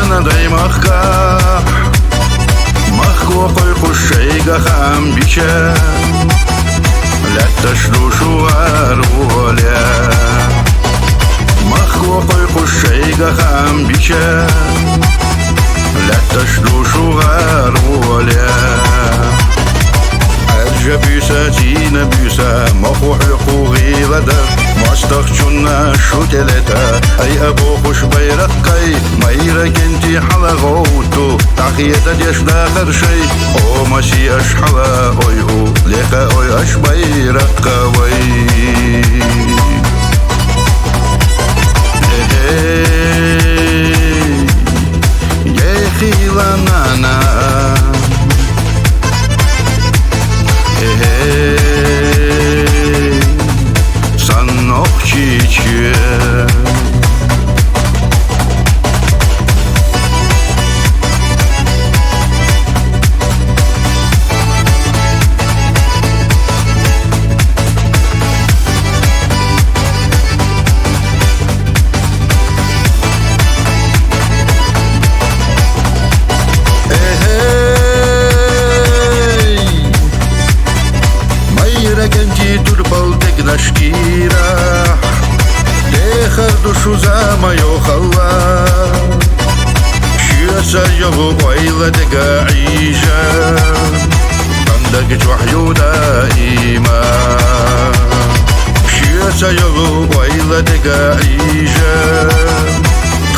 أنا دايمخكا مخكو قوي خشيقا خام بيشا لا تشلو شوار ولا مخكو قوي خشيقا خام بيشا لا تشلو شوار ولا بيسا تينا بيسا مخو حقوقي غدا مستخشنا شو تلتا اي ابو خوش بيرقي ميرك انتي حلقوتو تحية ديش داخر شي او ماشي اشحلا اوي او ليخا اوي اش بيرقا وي يا خيلا نانا Sanokçiçe Шкира Лехар душу за мою халла Шьется его бойла дега عيشة عندك وحيو دائما شьется его бойла дега عيشة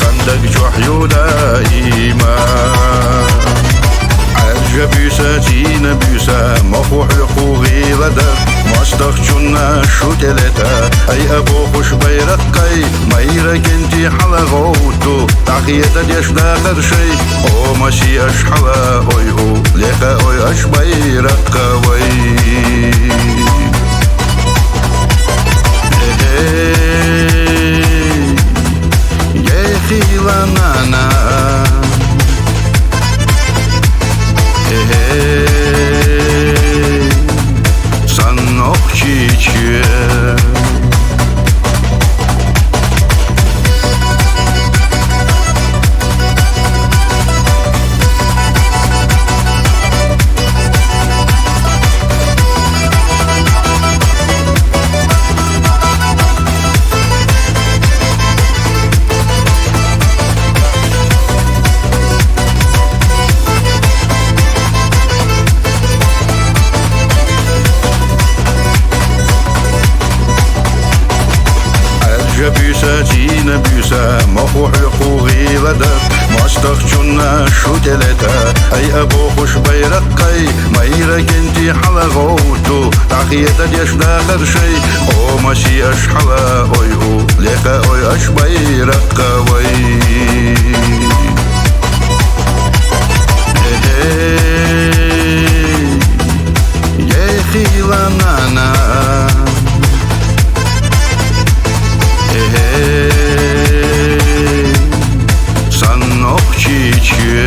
عندك وحيو دائما بيسا تينا بيسا مخو حقوقي غدا مستخشنا شو تلتا اي ابو خوش بيرقي ميرك انتي حلقوتو تحية ديش داخر شي او ماشي اشحلا اوي او ليخا اوي اش بيرقا وي يا خيلا نانا Sanokçiçe بيسا تينا بيسا مخو حقوقي غدا مستخشنا شو تلتا اي ابو خوش بيرقي ميرك انتي حلقوتو تحية ديش داخر شي او ماشي اشحلا اوي او ليخا اوي اش بيرقا وي يا خيلا نانا Sanokçiçe